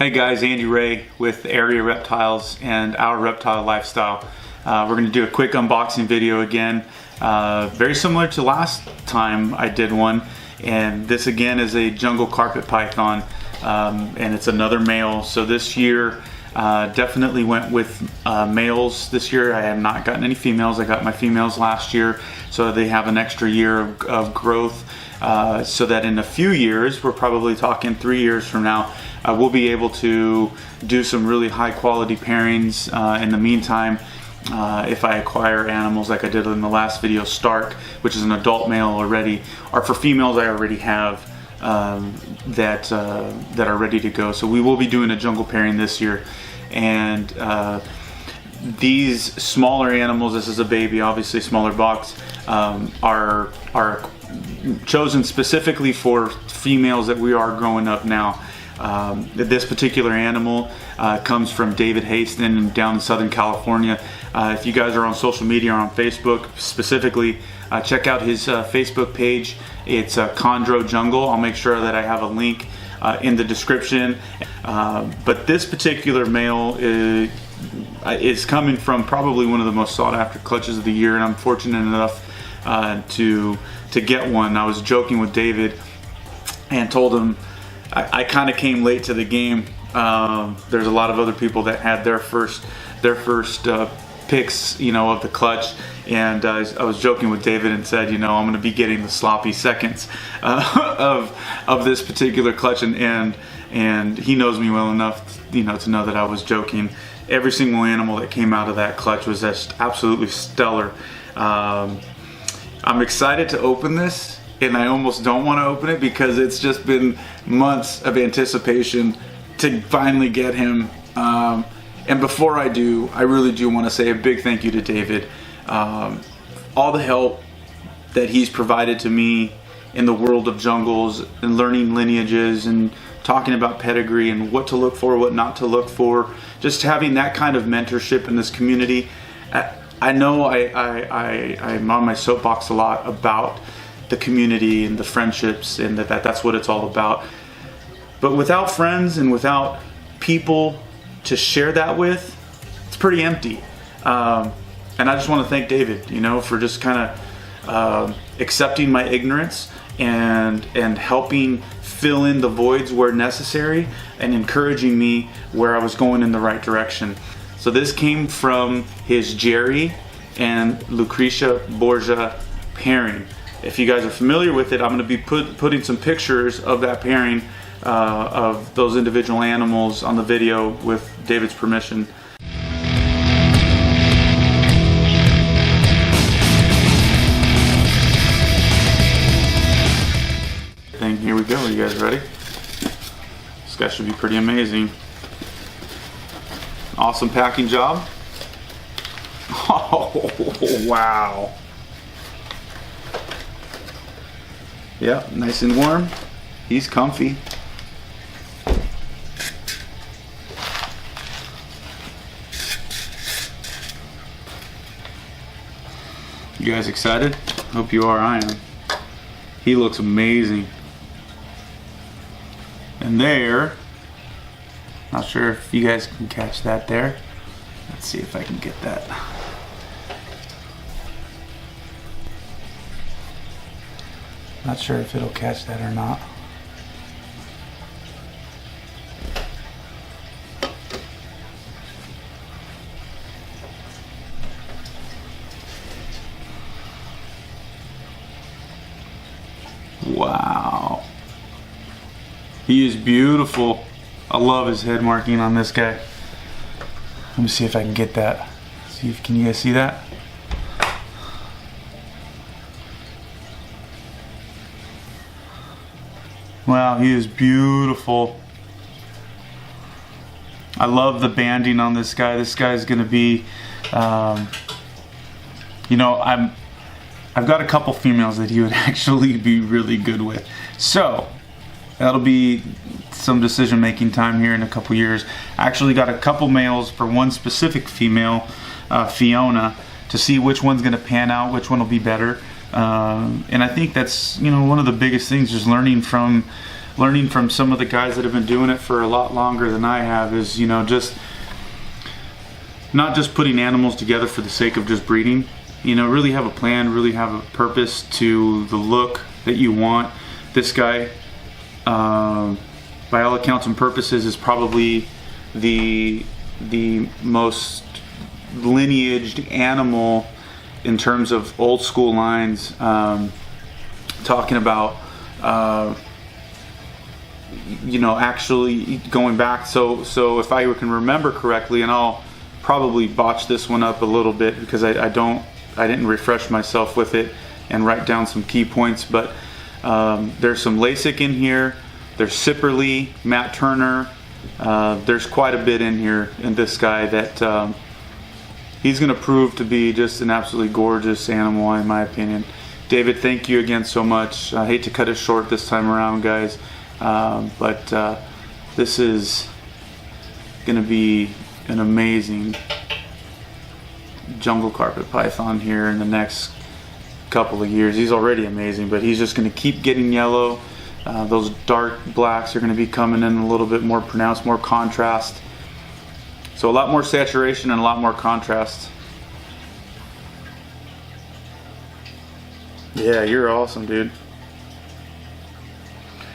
Hey guys, Andy Ray with Area Reptiles and Our Reptile Lifestyle. We're going to do a quick unboxing video again, very similar to last time I did one, and this again is a jungle carpet python, and it's another male. So this year definitely went with males. This year I have not gotten any females. I got my females last year, so they have an extra year of growth, so that in a few years, we're probably talking 3 years from now, we'll be able to do some really high quality pairings. In the meantime, if I acquire animals like I did in the last video, Stark, which is an adult male already, or for females I already have that are ready to go. So we will be doing a jungle pairing this year, and these smaller animals, this is a baby, obviously smaller box, are chosen specifically for females that we are growing up now. This particular animal comes from David Haisten down in Southern California. If you guys are on social media or on Facebook specifically, check out his Facebook page. It's Chondro Jungle. I'll make sure that I have a link in the description. But this particular male is coming from probably one of the most sought after clutches of the year, and I'm fortunate enough to get one. I was joking with David and told him I kind of came late to the game. There's a lot of other people that had their first picks, you know, of the clutch, and I was joking with David and said, you know, I'm going to be getting the sloppy seconds of this particular clutch, and he knows me well enough, you know, to know that I was joking. Every single animal that came out of that clutch was just absolutely stellar. I'm excited to open this, and I almost don't want to open it because it's just been months of anticipation to finally get him. And before I do, I really do want to say a big thank you to David. All the help that he's provided to me in the world of jungles and learning lineages and talking about pedigree and what to look for, what not to look for, just having that kind of mentorship in this community. I know I'm on my soapbox a lot about the community and the friendships, and that's what it's all about. But without friends and without people to share that with, it's pretty empty. And I just want to thank David, you know, for just kind of accepting my ignorance and helping fill in the voids where necessary and encouraging me where I was going in the right direction. So this came from his Jerry and Lucrezia Borgia pairing. If you guys are familiar with it, I'm going to be putting some pictures of that pairing of those individual animals on the video with David's permission. And here we go. Are you guys ready? This guy should be pretty amazing. Awesome packing job. Oh, wow. Yep, nice and warm. He's comfy. You guys excited? Hope you are. I am. He looks amazing. And there, not sure if you guys can catch that there. Let's see if I can get that. Not sure if it'll catch that or not. Wow. He is beautiful. I love his head marking on this guy. Let me see if I can get that. Can you guys see that? Wow, he is beautiful. I love the banding on this guy. This guy's gonna be, you know, I've got a couple females that he would actually be really good with. So that'll be some decision making time here in a couple years. I actually got a couple males for one specific female, Fiona, to see which one's gonna pan out, which one will be better. And I think that's, you know, one of the biggest things, just learning from learning from some of the guys that have been doing it for a lot longer than I have is, you know, just not just putting animals together for the sake of just breeding. You know, really have a plan, really have a purpose to the look that you want. This guy, by all accounts and purposes, is probably the most lineaged animal in terms of old school lines. Talking about you know, actually going back, so if I can remember correctly, and I'll probably botch this one up a little bit because I didn't refresh myself with it and write down some key points, but there's some LASIK in here, there's Sipperly, Matt Turner, there's quite a bit in here in this guy that he's going to prove to be just an absolutely gorgeous animal in my opinion. David, thank you again so much. I hate to cut it short this time around, guys, but this is going to be an amazing jungle carpet python here in the next couple of years. He's already amazing, but he's just going to keep getting yellow. Those dark blacks are going to be coming in a little bit more pronounced, more contrast. So a lot more saturation and a lot more contrast. Yeah, you're awesome, dude.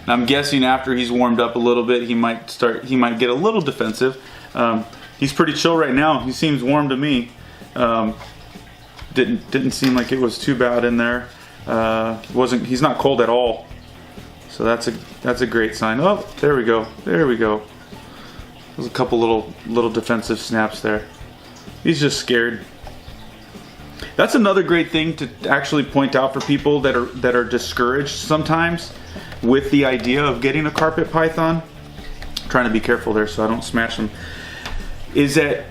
And I'm guessing after he's warmed up a little bit, he might get a little defensive. He's pretty chill right now. He seems warm to me. Didn't seem like it was too bad in there. He's not cold at all. So that's a great sign. Oh, there we go. There we go. There's a couple little defensive snaps there. He's just scared. That's another great thing to actually point out for people that are discouraged sometimes with the idea of getting a carpet python. I'm trying to be careful there so I don't smash them. Is that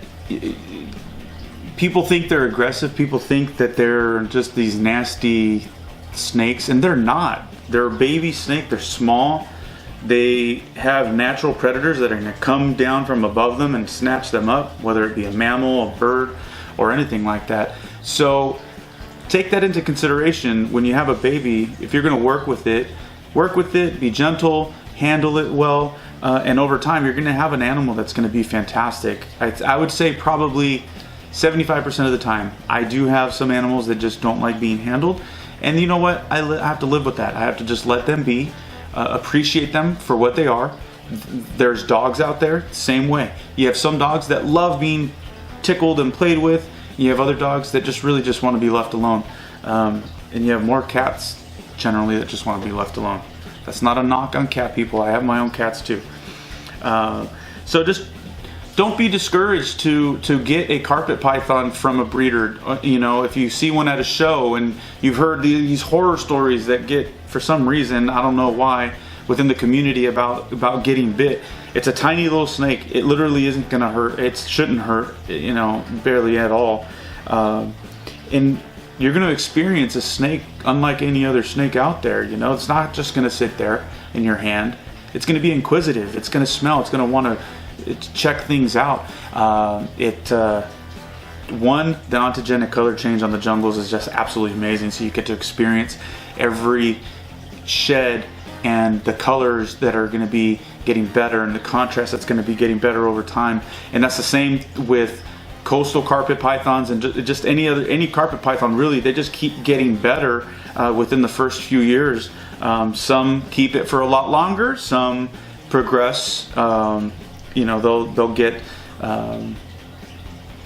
people think they're aggressive, people think that they're just these nasty snakes, and they're not. They're a baby snake, they're small, they have natural predators that are going to come down from above them and snatch them up, whether it be a mammal, a bird, or anything like that. So take that into consideration when you have a baby. If you're going to work with it, be gentle, handle it well, and over time you're going to have an animal that's going to be fantastic. I would say probably 75% of the time. I do have some animals that just don't like being handled, and you know what? I have to live with that. I have to just let them be, appreciate them for what they are. There's dogs out there, same way. You have some dogs that love being tickled and played with. You have other dogs that really just want to be left alone. And you have more cats generally that just want to be left alone. That's not a knock on cat people. I have my own cats too. So just don't be discouraged to get a carpet python from a breeder. You know, if you see one at a show and you've heard these horror stories that get, for some reason, I don't know why, within the community about getting bit. It's a tiny little snake. It literally isn't gonna hurt. It shouldn't hurt, you know, barely at all. And you're gonna experience a snake unlike any other snake out there. You know, it's not just gonna sit there in your hand. It's gonna be inquisitive. It's gonna smell. It's gonna want to check things out. The ontogenic color change on the jungles is just absolutely amazing. So you get to experience every shed and the colors that are going to be getting better and the contrast that's going to be getting better over time. And that's the same with coastal carpet pythons and just any carpet python really. They just keep getting better within the first few years. Some keep it for a lot longer, some progress. You know, they'll get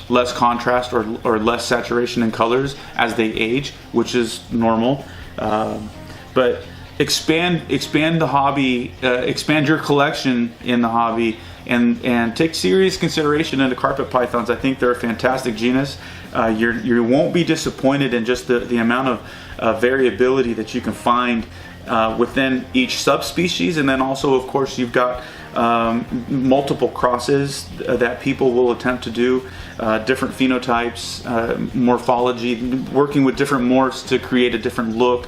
less contrast or less saturation in colors as they age, which is normal. But expand the hobby, expand your collection in the hobby, and take serious consideration into carpet pythons. I think they're a fantastic genus. You won't be disappointed in just the amount of variability that you can find within each subspecies, and then also, of course, you've got multiple crosses that people will attempt to do, different phenotypes, morphology, working with different morphs to create a different look.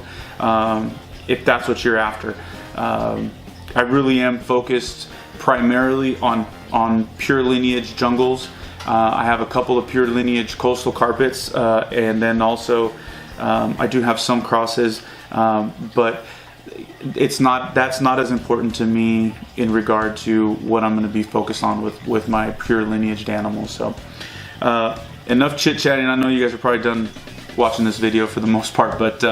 If that's what you're after. I really am focused primarily on pure lineage jungles. I have a couple of pure lineage coastal carpets, and then also I do have some crosses, but that's not as important to me in regard to what I'm going to be focused on with my pure lineaged animals. So enough chit chatting. I know you guys are probably done watching this video for the most part, but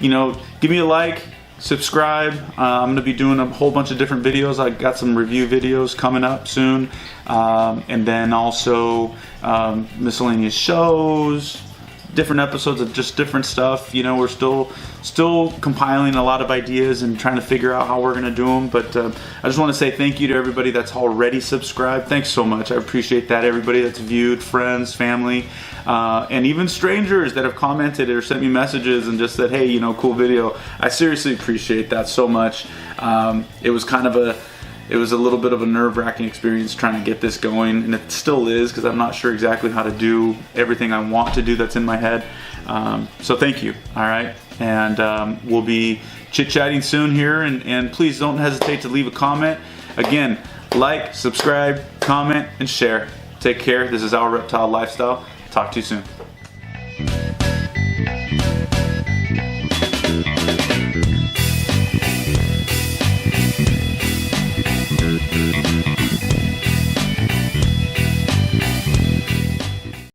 you know, give me a like, subscribe. I'm going to be doing a whole bunch of different videos. I got some review videos coming up soon, and then also miscellaneous shows, different episodes of just different stuff. You know, we're still compiling a lot of ideas and trying to figure out how we're going to do them. But I just want to say thank you to everybody that's already subscribed. Thanks so much. I appreciate that. Everybody that's viewed, friends, family, and even strangers that have commented or sent me messages and just said, hey, you know, cool video. I seriously appreciate that so much. It was a little bit of a nerve-wracking experience trying to get this going, and it still is, because I'm not sure exactly how to do everything I want to do that's in my head. So thank you, all right? And we'll be chit-chatting soon here, and please don't hesitate to leave a comment. Again, like, subscribe, comment, and share. Take care. This is Our Reptile Lifestyle. Talk to you soon.